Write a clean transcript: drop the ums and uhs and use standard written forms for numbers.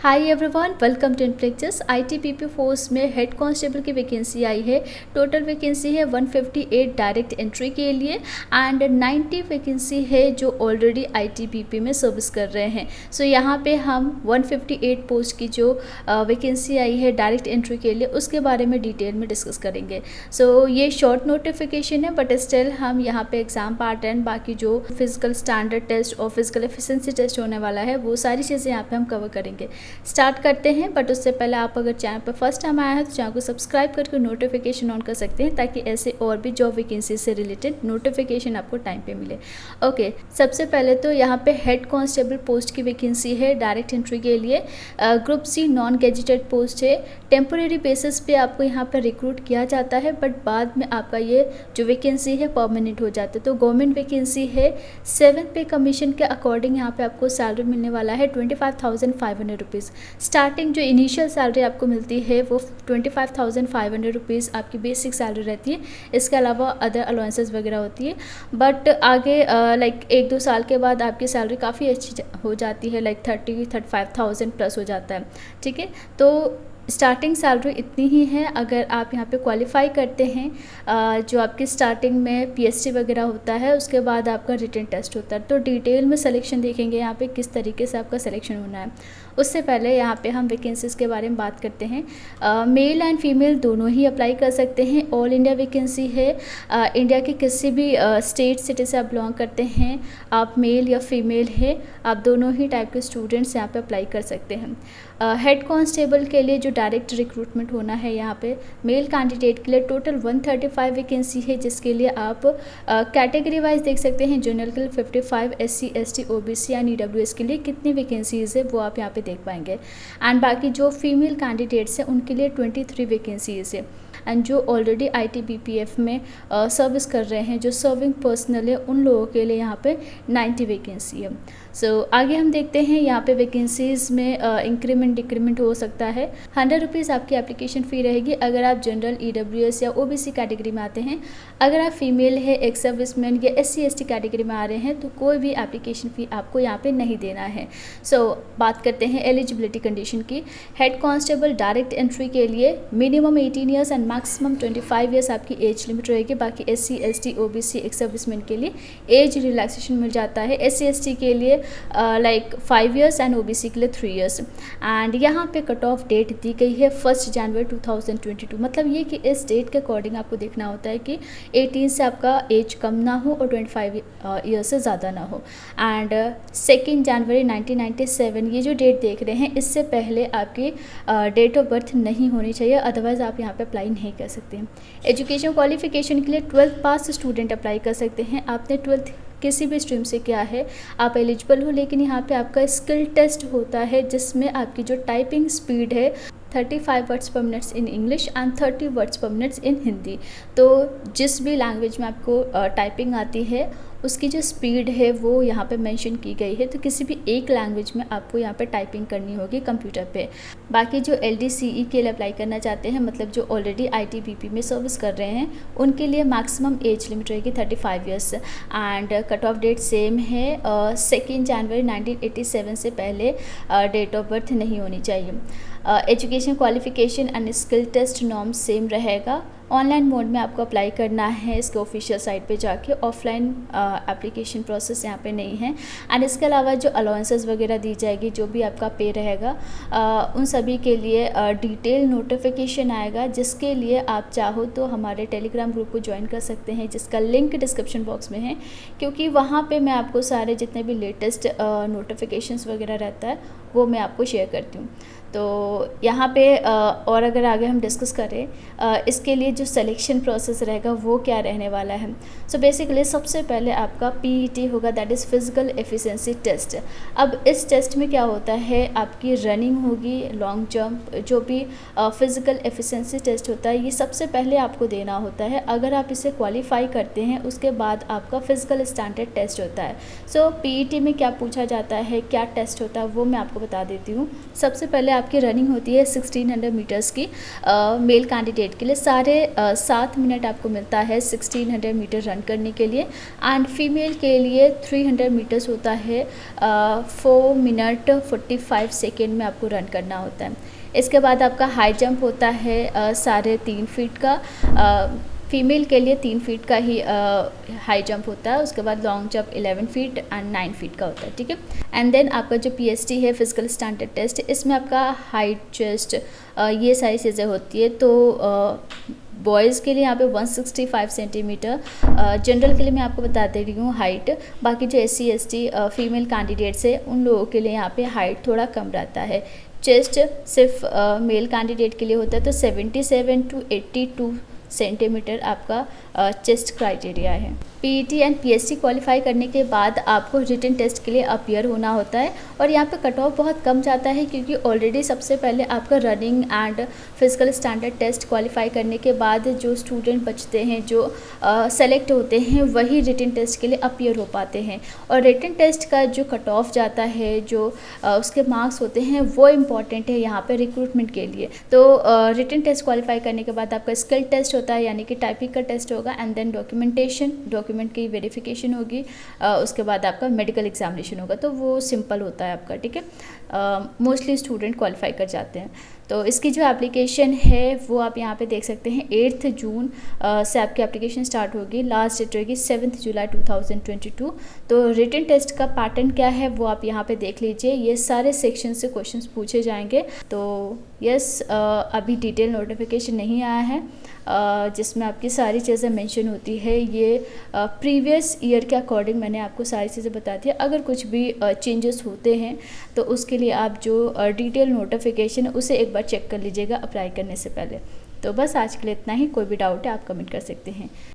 Hi everyone, welcome to इनफ्लेक्चर्स। ITBP force में head constable की वैकेंसी आई है। टोटल वैकेंसी है 158 डायरेक्ट एंट्री के लिए एंड 90 वैकेंसी है जो ऑलरेडी आईटीबीपी में सर्विस कर रहे हैं। सो यहाँ पे हम 158 पोस्ट की जो वैकेंसी आई है डायरेक्ट एंट्री के लिए उसके बारे में डिटेल में डिस्कस करेंगे। सो ये शॉर्ट नोटिफिकेशन है बट स्टिल हम यहाँ पे एग्जाम पार्ट एंड बाकी जो फिजिकल स्टैंडर्ड टेस्ट और फिजिकल एफिशिएंसी टेस्ट होने वाला है वो सारी चीज़ें यहाँ पे हम कवर करेंगे। स्टार्ट करते हैं, बट उससे पहले आप अगर चैनल पर फर्स्ट टाइम आया है तो चैनल को सब्सक्राइब करके नोटिफिकेशन ऑन कर सकते हैं ताकि ऐसे और भी जॉब वैकेंसी से रिलेटेड नोटिफिकेशन आपको टाइम पे मिले। ओके, सबसे पहले तो यहाँ पे हेड कांस्टेबल पोस्ट की वैकेंसी है डायरेक्ट एंट्री के लिए। Group C non gazetted post है। टेम्पोरेरी बेसिस पे आपको यहाँ पर रिक्रूट किया जाता है बट बाद में आपका ये जो वैकेंसी है परमानेंट हो जाता है। तो गवर्नमेंट वैकेंसी है। 7th पे कमीशन के अकॉर्डिंग यहाँ पे आपको सैलरी मिलने वाला है 25,500 रुपीज़। स्टार्टिंग जो इनिशियल सैलरी आपको मिलती है वो 25,500 रुपीज़ आपकी बेसिक सैलरी रहती है। इसके अलावा अदर अलाउंसेस वगैरह होती है बट आगे लाइक 1-2 साल के बाद आपकी सैलरी काफ़ी अच्छी हो जाती है, लाइक 30-35,000 प्लस हो जाता है। ठीक है, तो स्टार्टिंग सैलरी इतनी ही है। अगर आप यहाँ पे क्वालिफाई करते हैं, जो आपकी स्टार्टिंग में पीएसटी वगैरह होता है उसके बाद आपका रिटन टेस्ट होता है। तो डिटेल में सिलेक्शन देखेंगे यहाँ पे किस तरीके से आपका सिलेक्शन होना है। उससे पहले यहाँ पे हम वैकेंसीज़ के बारे में बात करते हैं। मेल एंड फीमेल दोनों ही अप्लाई कर सकते हैं। ऑल इंडिया वैकेंसी है। इंडिया के किसी भी स्टेट सिटी से आप बिलोंग करते हैं, आप मेल या फीमेल है, आप दोनों ही टाइप के स्टूडेंट्स यहाँ पे अप्लाई कर सकते हैं। हेड कांस्टेबल के लिए जो डायरेक्ट रिक्रूटमेंट होना है यहाँ पे मेल कैंडिडेट के लिए टोटल 135 वैकेंसी है, जिसके लिए आप कैटेगरी वाइज देख सकते हैं। जनरल के लिए 55, SC ST OBC and EWS के लिए कितनी वैकेंसीज है वो आप यहाँ पे देख पाएंगे। एंड बाकी जो फीमेल कैंडिडेट्स हैं उनके लिए 23 वैकेंसीज है। एंड जो ऑलरेडी ITBPF में सर्विस कर रहे हैं, जो सर्विंग पर्सनल है, उन लोगों के लिए यहाँ पे 90 वैकेंसी है। सो आगे हम देखते हैं यहाँ पे वैकेंसीज़ में इंक्रीमेंट डिक्रीमेंट हो सकता है। 100 रुपीज़ आपकी एप्लीकेशन फ़ी रहेगी अगर आप जनरल EWS या OBC कैटेगरी में आते हैं। अगर आप फीमेल है, एक्स सर्विसमैन या SC ST कैटेगरी में आ रहे हैं तो कोई भी एप्लीकेशन फ़ी आपको यहाँ पे नहीं देना है। सो बात करते हैं एलिजिबिलिटी कंडीशन की। हेड कांस्टेबल डायरेक्ट एंट्री के लिए minimum 18 years and maximum 25 years आपकी एज लिमिट रहेगी। बाकी SC ST OBC ex serviceman के लिए एज रिलैक्सेशन मिल जाता है। SC ST के लिए लाइक 5 ईयर्स एंड OBC के लिए 3 ईयर्स। एंड यहाँ पे कट ऑफ डेट दी गई है 1 जनवरी 2022। मतलब ये कि इस डेट के अकॉर्डिंग आपको देखना होता है कि 18 से आपका एज कम ना हो और 25 ईयर्स से ज़्यादा ना हो। एंड 2 जनवरी 1997 ये जो डेट देख रहे हैं इससे पहले आपकी डेट ऑफ बर्थ नहीं होनी चाहिए, अदरवाइज़ आप यहाँ पे अप्लाई नहीं कर सकते हैं। एजुकेशन क्वालिफिकेशन के लिए 12th पास स्टूडेंट अप्लाई कर सकते हैं। आपने 12th किसी भी स्ट्रीम से किया है आप एलिजिबल हो, लेकिन यहाँ पे आपका स्किल टेस्ट होता है जिसमें आपकी जो टाइपिंग स्पीड है 35 वर्ड्स पर minutes in English and 30 words पर मिनट्स इन हिंदी। तो जिस भी लैंग्वेज में आपको टाइपिंग आती है उसकी जो स्पीड है वो यहाँ पे मेंशन की गई है। तो किसी भी एक लैंग्वेज में आपको यहाँ पे टाइपिंग करनी होगी कंप्यूटर पे। बाकी जो LDCE के लिए अप्लाई करना चाहते हैं, मतलब जो ऑलरेडी ITBP में सर्विस कर रहे हैं, उनके लिए मैक्सिमम एज लिमिट रहेगी 35 years. And cut off date same है, 2 जनवरी 1987 से पहले डेट ऑफ बर्थ नहीं होनी चाहिए। Education qualification and skill test norm same रहेगा। ऑनलाइन मोड में आपको अप्लाई करना है इसके ऑफिशियल साइट पे जाके। ऑफलाइन एप्लीकेशन प्रोसेस यहाँ पे नहीं है। एंड इसके अलावा जो अलाउंसेस वगैरह दी जाएगी, जो भी आपका पे रहेगा, उन सभी के लिए डिटेल नोटिफिकेशन आएगा, जिसके लिए आप चाहो तो हमारे टेलीग्राम ग्रुप को ज्वाइन कर सकते हैं, जिसका लिंक डिस्क्रिप्शन बॉक्स में है, क्योंकि वहाँ पे मैं आपको सारे जितने भी लेटेस्ट नोटिफिकेशंस वगैरह रहता है वो मैं आपको शेयर करती हूँ। तो यहाँ पे और अगर आगे हम डिस्कस करें इसके लिए जो सिलेक्शन प्रोसेस रहेगा वो क्या रहने वाला है। सो बेसिकली सबसे पहले आपका PET होगा, that is physical efficiency test. अब इस टेस्ट में क्या होता है, आपकी रनिंग होगी, लॉन्ग जंप, जो भी फिजिकल एफिशिएंसी टेस्ट होता है ये सबसे पहले आपको देना होता है। अगर आप इसे क्वालिफाई करते हैं उसके बाद आपका फिजिकल स्टैंडर्ड टेस्ट होता है। सो PET में क्या पूछा जाता है, क्या टेस्ट होता है वो मैं आपको बता देती हूँ। सबसे पहले आपकी रनिंग होती है 1600 मीटर्स की मेल कैंडिडेट के लिए, साढ़े 7 मिनट आपको मिलता है 1600 मीटर रन करने के लिए। एंड फीमेल के लिए 300 मीटर्स होता है 4 मिनट 45 सेकेंड में आपको रन करना होता है। इसके बाद आपका हाई जंप होता है 3.5 फीट का, फीमेल के लिए 3 फीट का ही हाई जंप होता है। उसके बाद long jump 11 feet and 9 feet का होता है, ठीक है। एंड देन आपका जो पीएसटी है फिजिकल स्टैंडर्ड टेस्ट, इसमें आपका हाइट, चेस्ट, ये सारी चीज़ें होती है। तो बॉयज़ के लिए यहाँ पे 165 सेंटीमीटर, जनरल के लिए मैं आपको बता दे रही हूँ हाइट। बाकी जो SC ST फीमेल कैंडिडेट्स है उन लोगों के लिए यहाँ पे हाइट थोड़ा कम रहता है। चेस्ट सिर्फ मेल कैंडिडेट के लिए होता है, तो 77 to 82 सेंटीमीटर आपका चेस्ट क्राइटेरिया है। पीईटी एंड पीएसटी क्वालिफाई करने के बाद आपको रिटन टेस्ट के लिए अपीयर होना होता है, और यहाँ पे कट ऑफ बहुत कम जाता है क्योंकि ऑलरेडी सबसे पहले आपका running and physical standard test qualify करने के बाद जो स्टूडेंट बचते हैं, जो सेलेक्ट होते हैं, वही रिटन टेस्ट के लिए अपीयर हो पाते हैं। और रिटन टेस्ट का जो कट ऑफ जाता है, जो उसके मार्क्स होते हैं, वो इम्पॉर्टेंट है यहाँ पे रिक्रूटमेंट के लिए। तो रिटन टेस्ट क्वालिफाई करने के बाद आपका स्किल टेस्ट होता है, यानी कि टाइपिंग का टेस्ट होगा, एंड देन डॉक्यूमेंट की वेरिफिकेशन होगी, उसके बाद आपका मेडिकल एग्जामिनेशन होगा। तो वो सिंपल होता है आपका, ठीक है। मोस्टली स्टूडेंट क्वालिफाई कर जाते हैं। तो इसकी जो एप्लीकेशन है वो आप यहाँ पे देख सकते हैं, 8 जून से आपकी एप्लीकेशन स्टार्ट होगी, लास्ट डेट होगी 7 जुलाई 2022। तो रिटन टेस्ट का पैटर्न क्या है वो आप यहाँ पे देख लीजिए। ये सारे सेक्शन से क्वेश्चंस पूछे जाएंगे। तो यस, अभी डिटेल नोटिफिकेशन नहीं आया है जिसमें आपकी सारी चीज़ें मेंशन होती है। ये प्रीवियस ईयर के अकॉर्डिंग मैंने आपको सारी चीज़ें बता दी है। अगर कुछ भी चेंजेस होते हैं तो उसके लिए आप जो डिटेल नोटिफिकेशन उसे एक बार चेक कर लीजिएगा अप्लाई करने से पहले। तो बस आज के लिए इतना ही। कोई भी डाउट है आप कमेंट कर सकते हैं।